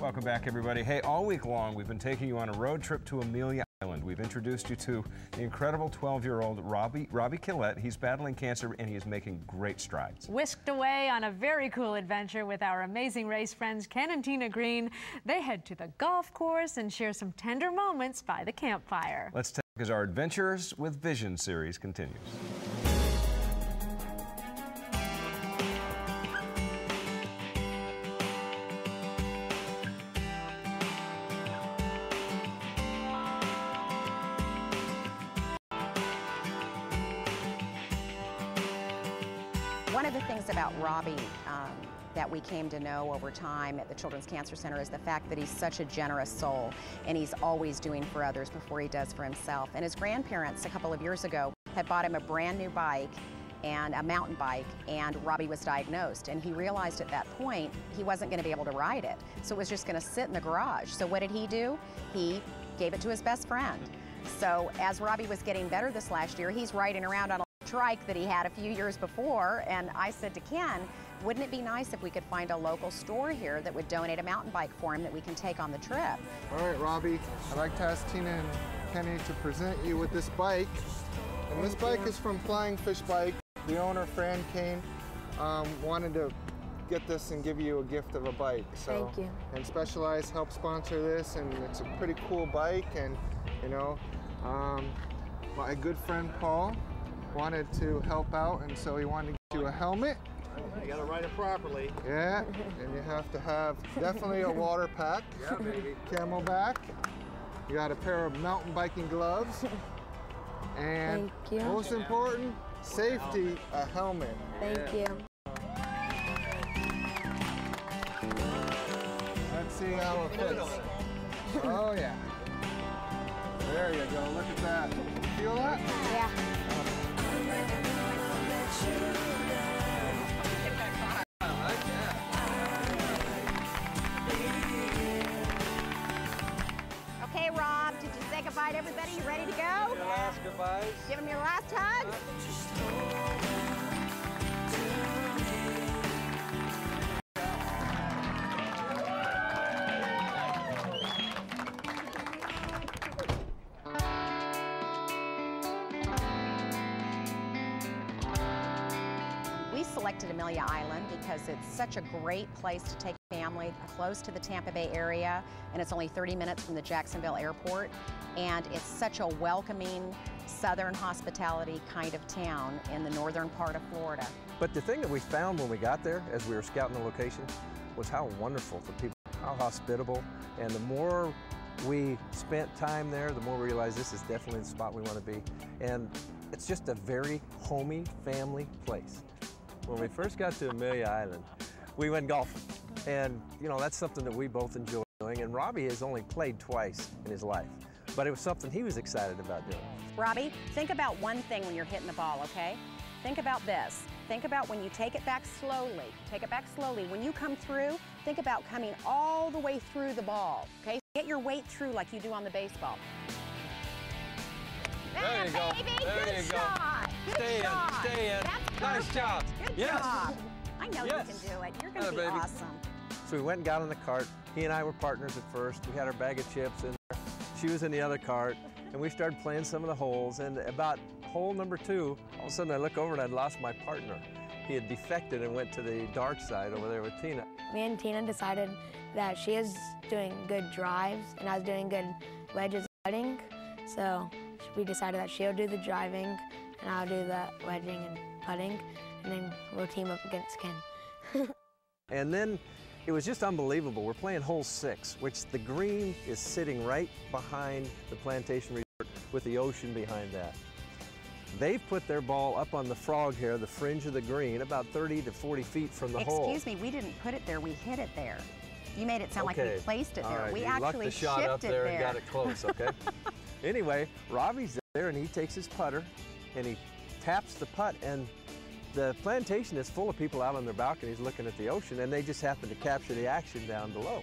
Welcome back, everybody. Hey, all week long, we've been taking you on a road trip to Amelia Island. We've introduced you to the incredible 12-year-old Robbie Killett. He's battling cancer, and he is making great strides. Whisked away on a very cool adventure with our amazing race friends, Ken and Tina Green. They head to the golf course and share some tender moments by the campfire. Let's take as our Adventures with Vision series continues. One of the things about Robbie that we came to know over time at the Children's Cancer Center is the fact that he's such a generous soul, and he's always doing for others before he does for himself. And his grandparents a couple of years ago had bought him a brand new bike and a mountain bike, and Robbie was diagnosed, and he realized at that point he wasn't going to be able to ride it, so it was just going to sit in the garage. So what did he do? He gave it to his best friend. So as Robbie was getting better this last year, he's riding around on a trike that he had a few years before, and I said to Ken, wouldn't it be nice if we could find a local store here that would donate a mountain bike for him that we can take on the trip? All right, Robbie, I'd like to ask Tina and Kenny to present you with this bike. And this bike is from Flying Fish Bike. The owner, Fran Kane, wanted to get this and give you a gift of a bike. So, thank you. And Specialized helped sponsor this, and it's a pretty cool bike. And, you know, my good friend Paul wanted to help out, and so he wanted to get you a helmet. You gotta ride it properly. Yeah, and you have to have definitely a water pack. Yeah, baby. Camelback. You got a pair of mountain biking gloves. And thank you. Most important, safety, a helmet. Thank you. Let's see how it fits. Oh yeah. There you go, look at that. Feel that? Yeah. Okay, Rob, did you say goodbye to everybody? You ready to go? Your last goodbyes. Give him your last hug. We selected Amelia Island because it's such a great place to take a family, close to the Tampa Bay area, and it's only 30 minutes from the Jacksonville airport, and it's such a welcoming southern hospitality kind of town in the northern part of Florida. But the thing that we found when we got there, as we were scouting the location, was how wonderful the people, how hospitable, and the more we spent time there, the more we realized this is definitely the spot we want to be. And it's just a very homey family place. When we first got to Amelia Island, we went golfing. And, you know, that's something that we both enjoy doing. And Robbie has only played twice in his life, but it was something he was excited about doing. Robbie, think about one thing when you're hitting the ball, okay? Think about this. Think about when you take it back slowly. Take it back slowly. When you come through, think about coming all the way through the ball, okay? Get your weight through like you do on the baseball. There you go. Baby. There Good you go. shot. Good Stay shot. in, stay in. That's Nice perfect. job. Good Yes. job. I know Yes. you can do it. You're going to be baby. awesome. So we went and got in the cart. He and I were partners at first. We had our bag of chips in there. She was in the other cart, and we started playing some of the holes. And about hole number 2, all of a sudden I look over and I'd lost my partner. He had defected and went to the dark side over there with Tina. Me and Tina decided that she is doing good drives and I was doing good wedges and putting. So we decided that she'll do the driving and I'll do the wedging and putting, and then we'll team up against Ken. And then it was just unbelievable. We're playing hole 6, which the green is sitting right behind the Plantation Resort with the ocean behind that. They've put their ball up on the frog here, the fringe of the green, about 30 to 40 feet from the hole. Excuse me, we didn't put it there. We hit it there. You made it sound like we placed it All there. right. We You actually lucked the shot shipped up it there there. and got it close, okay? Anyway, Robbie's there and he takes his putter and he taps the putt, and the plantation is full of people out on their balconies looking at the ocean, and they just happen to capture the action down below.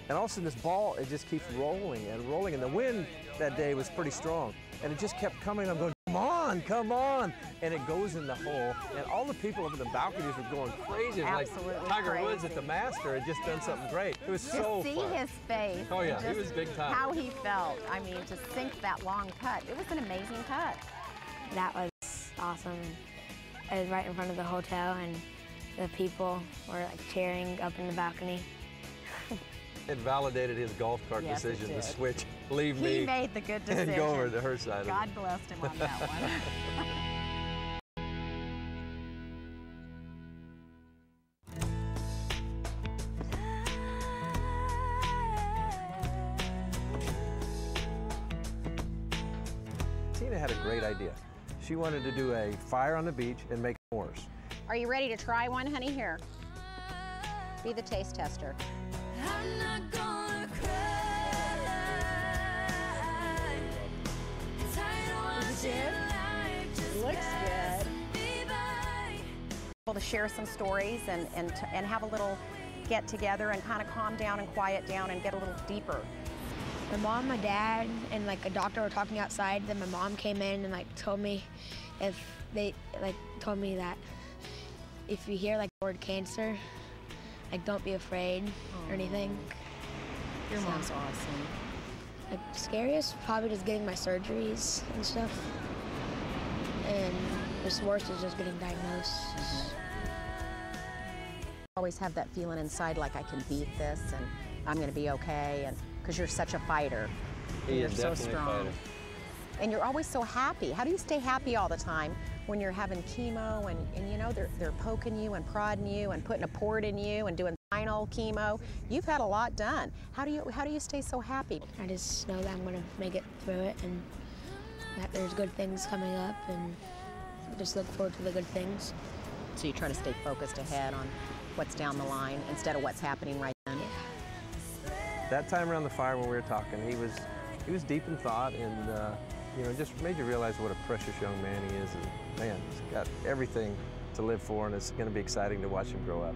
And all of a sudden this ball, it just keeps rolling and rolling, and the wind that day was pretty strong, and it just kept coming. I'm going, oh come on, come on. And it goes in the hole, and all the people up in the balconies were going crazy. It was Absolutely like Tiger Woods crazy. at the Master had just done something great. It was To so see fun. his face. Oh, yeah, and he just was big time. How he felt. I mean, to sink that long putt. It was an amazing putt. That was awesome. I was right in front of the hotel, and the people were like cheering up in the balcony. It validated his golf cart Yes, it decision to did. switch, leave He me, made the good decision. and go over to her side. God blessed him on that one. Tina had a great idea. She wanted to do a fire on the beach and make s'mores. Are you ready to try one, honey? Here. Be the taste tester. I'm not gonna cry. 'Cause I don't want your life just Looks pass good. me by. To share some stories and have a little get together and kind of calm down and quiet down and get a little deeper. My mom, my dad, and like a doctor were talking outside. Then my mom came in and like told me if they told me that if you hear like the word cancer, like don't be afraid or anything. Your mom's awesome. Like scariest probably just getting my surgeries and stuff. And the worst is just getting diagnosed. Always have that feeling inside like I can beat this and I'm going to be okay, and because you're such a fighter. He You're is so definitely a strong. fighter. And you're always so happy. How do you stay happy all the time when you're having chemo and you know they're poking you and prodding you and putting a port in you and doing spinal chemo? You've had a lot done. How do you stay so happy? I just know that I'm gonna make it through it and that there's good things coming up, and just look forward to the good things. So you try to stay focused ahead on what's down the line instead of what's happening right then. That time around the fire when we were talking, he was deep in thought, and you know, just made you realize what a precious young man he is. And man, he's got everything to live for, and it's going to be exciting to watch him grow up.